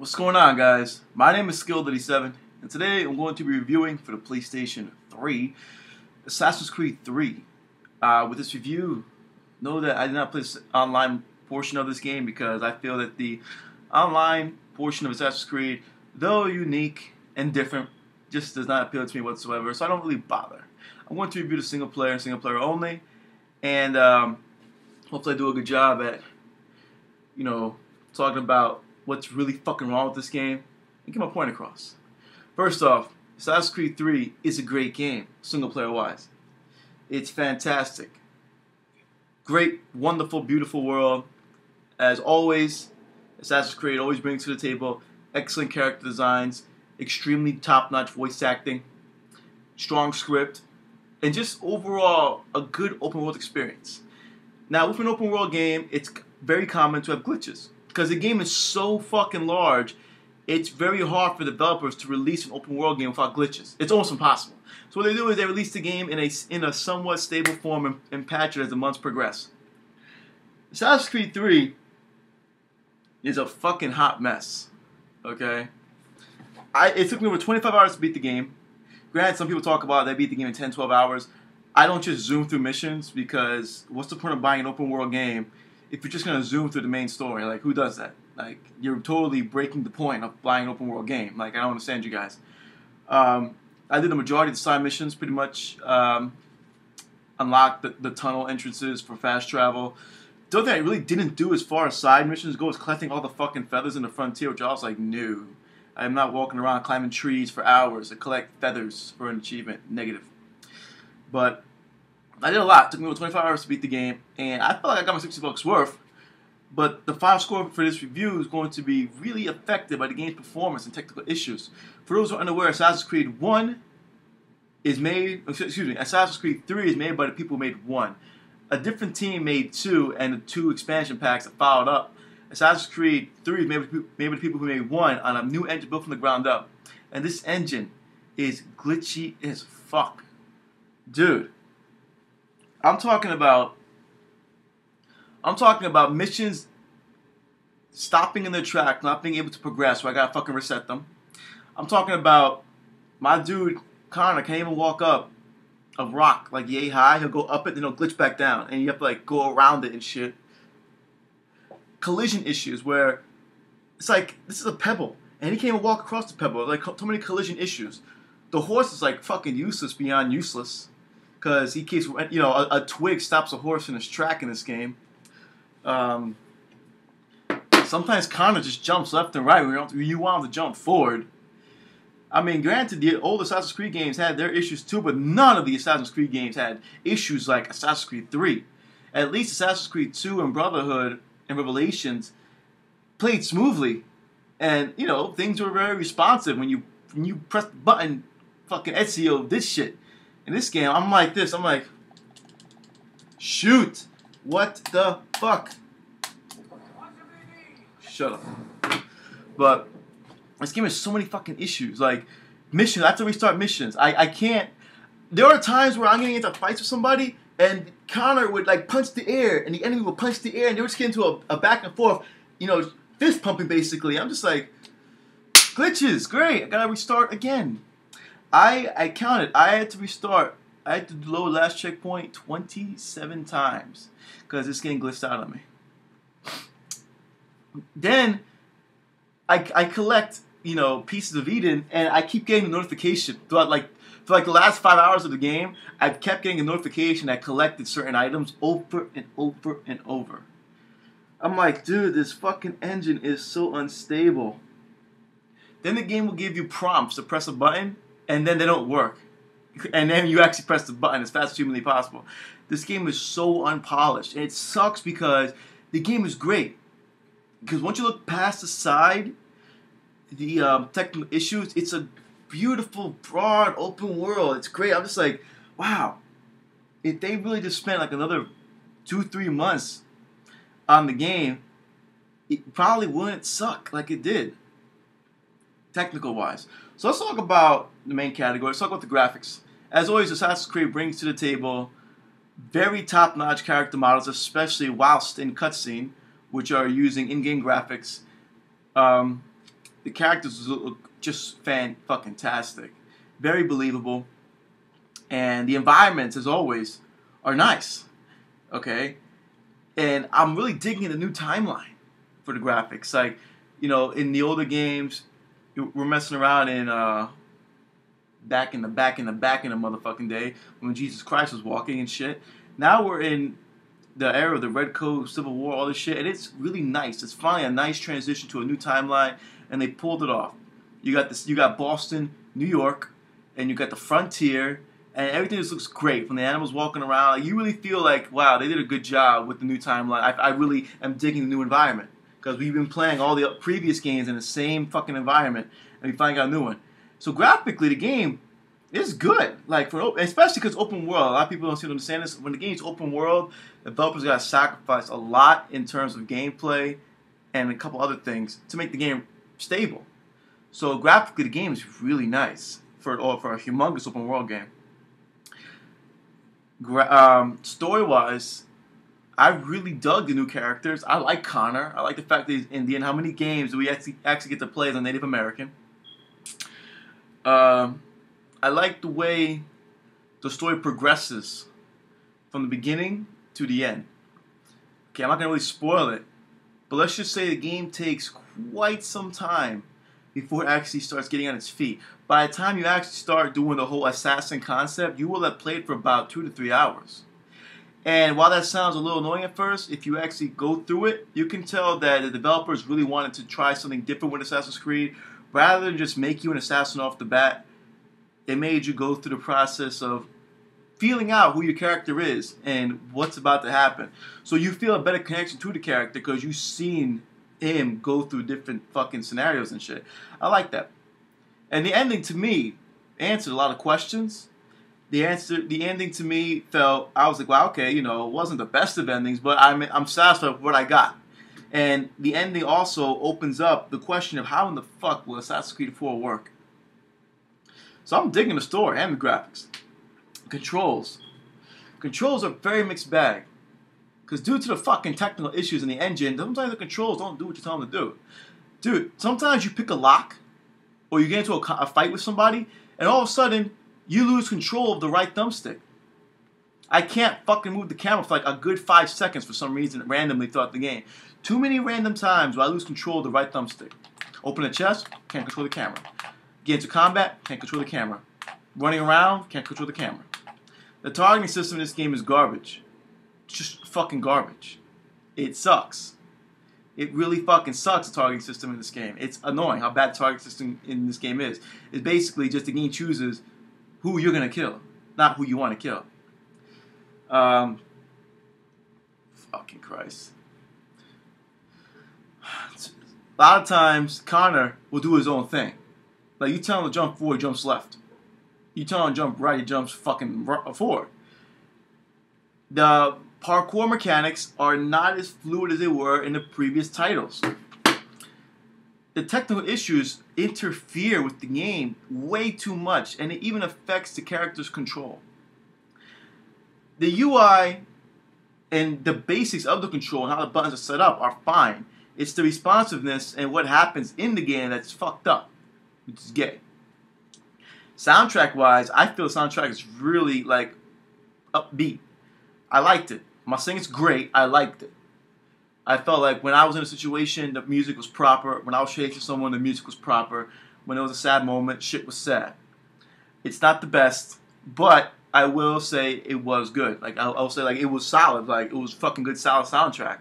What's going on, guys? My name is Skilled87, and today I'm going to be reviewing for the PlayStation 3 Assassin's Creed 3. With this review, know that I did not play the online portion of this game because I feel that the online portion of Assassin's Creed, though unique and different, just does not appeal to me whatsoever, so I don't really bother. I'm going to review the single player only, and hopefully I do a good job at, talking about what's really fucking wrong with this game and get my point across. First off, Assassin's Creed 3 is a great game, single player wise. It's fantastic. Great, wonderful, beautiful world. As always, Assassin's Creed always brings to the table excellent character designs, extremely top-notch voice acting, strong script, and just overall a good open world experience. Now, with an open world game, it's very common to have glitches. Because the game is so fucking large, it's very hard for developers to release an open world game without glitches. It's almost impossible. So what they do is they release the game in a somewhat stable form and patch it as the months progress. Assassin's Creed 3 is a fucking hot mess. Okay? It took me over 25 hours to beat the game. Granted, some people talk about they beat the game in 10, 12 hours. I don't just zoom through missions because what's the point of buying an open world game if you're just going to zoom through the main story? Like, who does that? Like, you're totally breaking the point of buying an open world game. Like, I don't understand you guys. I did the majority of the side missions, pretty much. Unlocked the tunnel entrances for fast travel. The other thing I really didn't do as far as side missions go is collecting all the fucking feathers in the frontier, which I was like, no. I'm not walking around climbing trees for hours to collect feathers for an achievement. Negative. But I did a lot. It took me over 25 hours to beat the game, and I felt like I got my $60 worth. But the final score for this review is going to be really affected by the game's performance and technical issues. For those who are unaware, Assassin's Creed 1 is made, Assassin's Creed 3 is made by the people who made 1. A different team made 2, and the 2 expansion packs that followed up. Assassin's Creed 3 is made by the people who made 1 on a new engine built from the ground up. And this engine is glitchy as fuck. Dude. I'm talking about missions stopping in their track, not being able to progress, so I gotta fucking reset them. I'm talking about my dude Connor can't even walk up a rock like yay high. He'll go up it, then he'll glitch back down, and you have to like go around it and shit. Collision issues where it's like this is a pebble, and he can't even walk across the pebble. Like so many collision issues. The horse is like fucking useless beyond useless. Because he keeps, a twig stops a horse in his track in this game. Sometimes Connor just jumps left and right when you want him to jump forward. I mean, granted, the old Assassin's Creed games had their issues too, but none of the Assassin's Creed games had issues like Assassin's Creed 3. At least Assassin's Creed 2 and Brotherhood and Revelations played smoothly. And, things were very responsive when you press the button, fucking Ezio did shit. In this game, I'm like this. I'm like, shoot. What the fuck? Shut up. But this game has so many fucking issues. Like, missions. I have to restart missions. I can't. There are times where I'm getting into fights with somebody, and Connor would, like, punch the air, and the enemy would punch the air, and they would just get into a back and forth, fist pumping, basically. I'm just like, glitches. Great. I gotta restart again. I counted. I had to restart. I had to load last checkpoint 27 times because this game glitched out on me. Then I collect, pieces of Eden, and I keep getting a notification throughout for the last 5 hours of the game. I've kept getting a notification that I collected certain items over and over and over. I'm like, dude, this fucking engine is so unstable. Then the game will give you prompts to press a button. And then they don't work. And then you actually press the button as fast as humanly possible. This game is so unpolished. And it sucks because the game is great. Because once you look past the side, the technical issues, it's a beautiful, broad, open world. It's great. I'm just like, wow. If they really just spent like another 2-3 months on the game, it probably wouldn't suck like it did. Technical-wise. So let's talk about the main category. Let's talk about the graphics. As always, Assassin's Creed brings to the table very top-notch character models, especially whilst in cutscene, which are using in-game graphics. The characters look just fucking-tastic. Very believable. And the environments, as always, are nice. Okay? And I'm really digging the new timeline for the graphics. Like, you know, in the older games, we're messing around in back in the motherfucking day when Jesus Christ was walking and shit. Now we're in the era of the Red Coat, Civil War, all this shit, and it's really nice. It's finally a nice transition to a new timeline, and they pulled it off. You got Boston, New York, and you got the frontier, and everything just looks great. From the animals walking around, like, you really feel like, wow, they did a good job with the new timeline. I really am digging the new environment because we've been playing all the previous games in the same fucking environment, and we finally got a new one. So graphically, the game is good. Like especially because open world. A lot of people don't seem to understand this. When the game's open world, developers got to sacrifice a lot in terms of gameplay and a couple other things to make the game stable. So graphically, the game is really nice for a humongous open world game. Story-wise, I really dug the new characters. I like Connor. I like the fact that he's Indian. How many games do we actually get to play as a Native American? I like the way the story progresses from the beginning to the end. Okay, I'm not going to really spoil it, but let's just say the game takes quite some time before it actually starts getting on its feet. By the time you actually start doing the whole assassin concept, you will have played for about 2 to 3 hours. And while that sounds a little annoying at first, if you actually go through it, you can tell that the developers really wanted to try something different with Assassin's Creed. Rather than just make you an assassin off the bat, it made you go through the process of feeling out who your character is and what's about to happen. So you feel a better connection to the character because you've seen him go through different fucking scenarios and shit. I like that. And the ending to me answered a lot of questions. The ending to me felt, I was like, well, okay, you know, it wasn't the best of endings, but I'm satisfied with what I got. And the ending also opens up the question of how in the fuck will Assassin's Creed 4 work? So I'm digging the story and the graphics. Controls. Controls are very mixed bag. Because due to the fucking technical issues in the engine, sometimes the controls don't do what you tell them to do. Dude, sometimes you pick a lock, or you get into a fight with somebody, and all of a sudden, you lose control of the right thumbstick. I can't fucking move the camera for like a good 5 seconds for some reason randomly throughout the game. Too many random times where I lose control of the right thumbstick. Open a chest, can't control the camera. Get into combat, can't control the camera. Running around, can't control the camera. The targeting system in this game is garbage. It's just fucking garbage. It sucks. It really fucking sucks, the targeting system in this game. It's annoying how bad the targeting system in this game is. It's basically just the game chooses who you're going to kill, not who you want to kill. Fucking Christ. A lot of times, Connor will do his own thing. Like, you tell him to jump forward, he jumps left. You tell him to jump right, he jumps fucking forward. The parkour mechanics are not as fluid as they were in the previous titles. The technical issues interfere with the game way too much, and it even affects the character's control. The UI and the basics of the control and how the buttons are set up are fine. It's the responsiveness and what happens in the game that's fucked up, which is gay. Soundtrack-wise, I feel the soundtrack is really, like, upbeat. I liked it. I'm not saying it's great. I liked it. I felt like when I was in a situation, the music was proper. When I was chasing someone, the music was proper. When there was a sad moment, shit was sad. It's not the best, but I will say it was good. Like, I'll say, like, it was solid. Like, it was fucking good, solid soundtrack.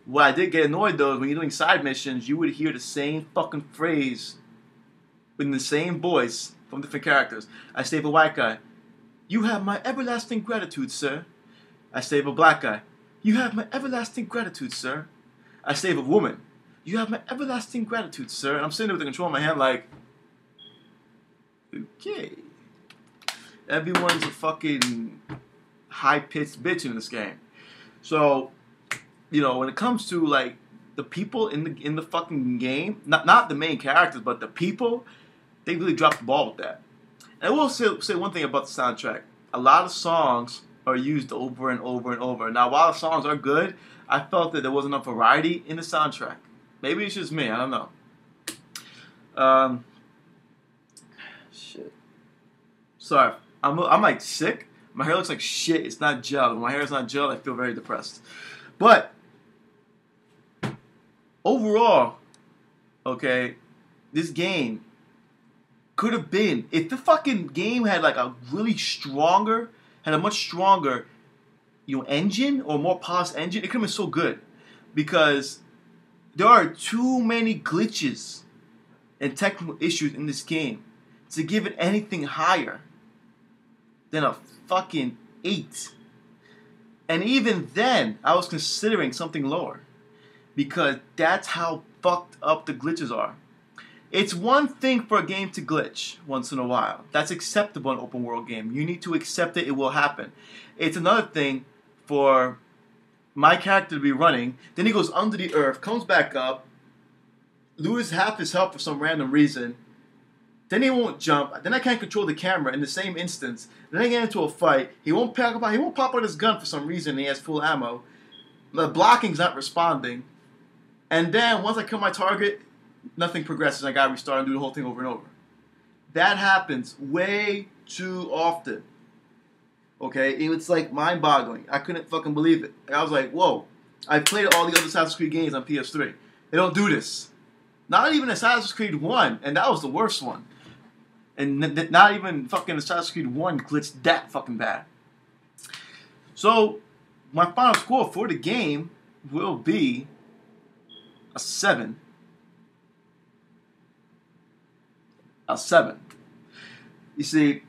What I did get annoyed, though, is when you're doing side missions, you would hear the same fucking phrase in the same voice from different characters. I save a white guy. You have my everlasting gratitude, sir. I save a black guy. You have my everlasting gratitude, sir. I save a woman. You have my everlasting gratitude, sir. And I'm sitting there with the control in my hand like, okay. Everyone's a fucking high-pitched bitch in this game. So, you know, when it comes to, like, the people in the fucking game, not the main characters, but the people, they really dropped the ball with that. And I will say one thing about the soundtrack. A lot of songs are used over and over and over. Now, while the songs are good, I felt that there wasn't enough variety in the soundtrack. Maybe it's just me, I don't know. Um, shit. Sorry, I'm like sick. My hair looks like shit. It's not gel. When my hair is not gel, I feel very depressed. But overall, okay, this game could have been, if the fucking game had like a really stronger, had a much stronger, engine or more polished engine, it could have been so good, because there are too many glitches and technical issues in this game to give it anything higher than a fucking 8. And even then, I was considering something lower, because that's how fucked up the glitches are. It's one thing for a game to glitch once in a while. That's acceptable in an open world game. You need to accept it, it will happen. It's another thing for my character to be running, then he goes under the earth, comes back up, loses half his health for some random reason, then he won't jump, then I can't control the camera in the same instance, then I get into a fight, he won't pop out his gun for some reason, he has full ammo, the blocking's not responding, and then once I kill my target, nothing progresses, I gotta restart and do the whole thing over and over. That happens way too often. Okay, it's like mind-boggling. I couldn't fucking believe it. I was like, whoa. I played all the other Assassin's Creed games on PS3. They don't do this. Not even Assassin's Creed 1, and that was the worst one. And not even fucking Assassin's Creed 1 glitched that fucking bad. So, my final score for the game will be a 7. A 7. You see,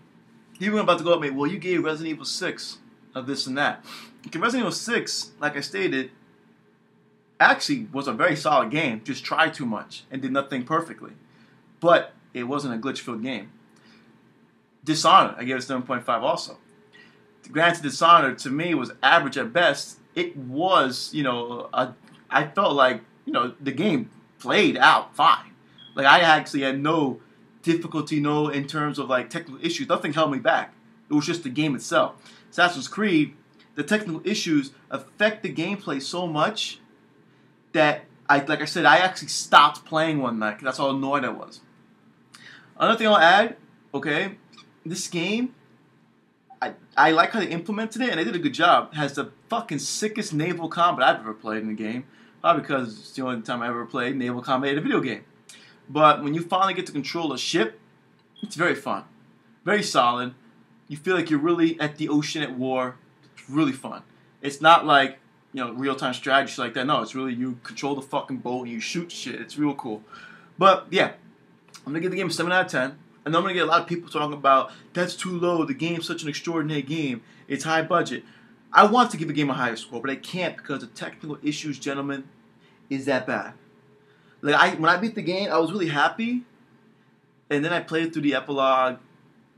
people are about to go at me, well, you gave Resident Evil 6 of this and that. Okay, Resident Evil 6, like I stated, actually was a very solid game. Just tried too much and did nothing perfectly. But it wasn't a glitch-filled game. Dishonored, I gave it 7.5 also. Granted, Dishonored, to me, was average at best. It was, I felt like, the game played out fine. Like, I actually had no difficulty, in terms of like technical issues. Nothing held me back. It was just the game itself. Assassin's Creed, the technical issues affect the gameplay so much that like I said, I actually stopped playing one night because that's how annoyed I was. Another thing I'll add, okay, this game, I like how they implemented it, and they did a good job. It has the fucking sickest naval combat I've ever played in the game. Probably because it's the only time I ever played naval combat in a video game. But when you finally get to control a ship, it's very fun. Very solid. You feel like you're really at the ocean at war. It's really fun. It's not like, real-time strategy like that. No, it's really you control the fucking boat and you shoot shit. It's real cool. But, yeah. I'm going to give the game a 7 out of 10. And I'm going to get a lot of people talking about, that's too low. The game's such an extraordinary game. It's high budget. I want to give the game a higher score, but I can't because the technical issues, gentlemen, is that bad. Like when I beat the game, I was really happy, and then I played through the epilogue,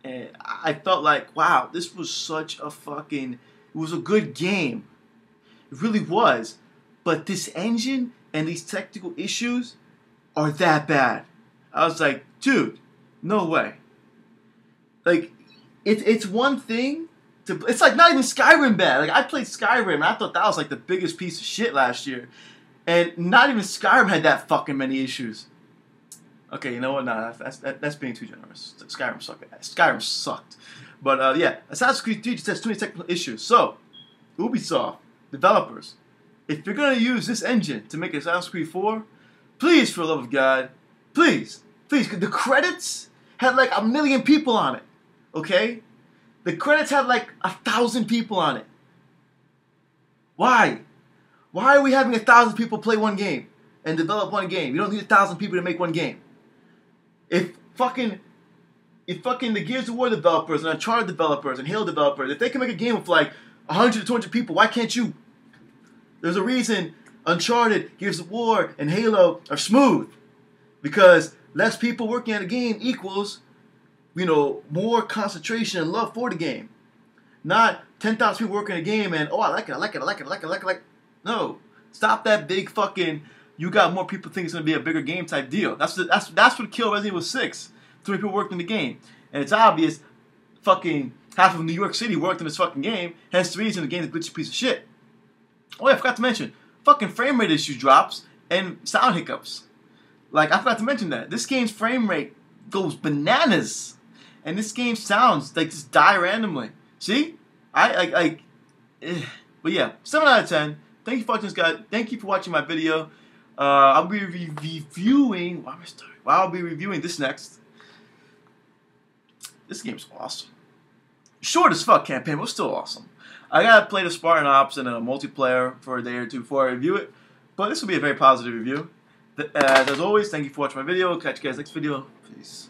and I felt like, wow, this was such a fucking, it was a good game. It really was. But this engine and these technical issues are that bad. I was like, dude, no way. Like, it's one thing to, it's like not even Skyrim bad. Like, I played Skyrim, and I thought that was like the biggest piece of shit last year. And not even Skyrim had that fucking many issues. Okay, you know what? Nah, that's being too generous. Skyrim sucked. Skyrim sucked. But yeah, Assassin's Creed 3 just has too many technical issues. So, Ubisoft, developers, if you're going to use this engine to make Assassin's Creed 4, please, for the love of God, please, because the credits had like 1 million people on it. Okay? The credits had like 1,000 people on it. Why? Why are we having 1,000 people play one game and develop one game? You don't need 1,000 people to make one game. If fucking the Gears of War developers and Uncharted developers and Halo developers, if they can make a game with like 100 to 200 people, why can't you? There's a reason Uncharted, Gears of War, and Halo are smooth. Because less people working on a game equals, more concentration and love for the game. Not 10,000 people working on a game and, oh, I like it. No, stop that big fucking, you got more people think it's going to be a bigger game type deal. That's what killed Resident Evil 6. Too many people worked in the game. And it's obvious fucking half of New York City worked in this fucking game, hence the reason the game's a glitchy piece of shit. Oh yeah, I forgot to mention, fucking frame rate issue drops and sound hiccups. Like, I forgot to mention that. This game's frame rate goes bananas. And this game sounds like just die randomly. See? But yeah, 7 out of 10. Thank you for watching this, guys. Thank you for watching my video. I'll be reviewing... Why am I starting? Well, I'll be reviewing this next. This game's awesome. Short as fuck campaign, but still awesome. I gotta play the Spartan Ops in a multiplayer for a day or two before I review it. But this will be a very positive review. As always, thank you for watching my video. Catch you guys next video. Peace.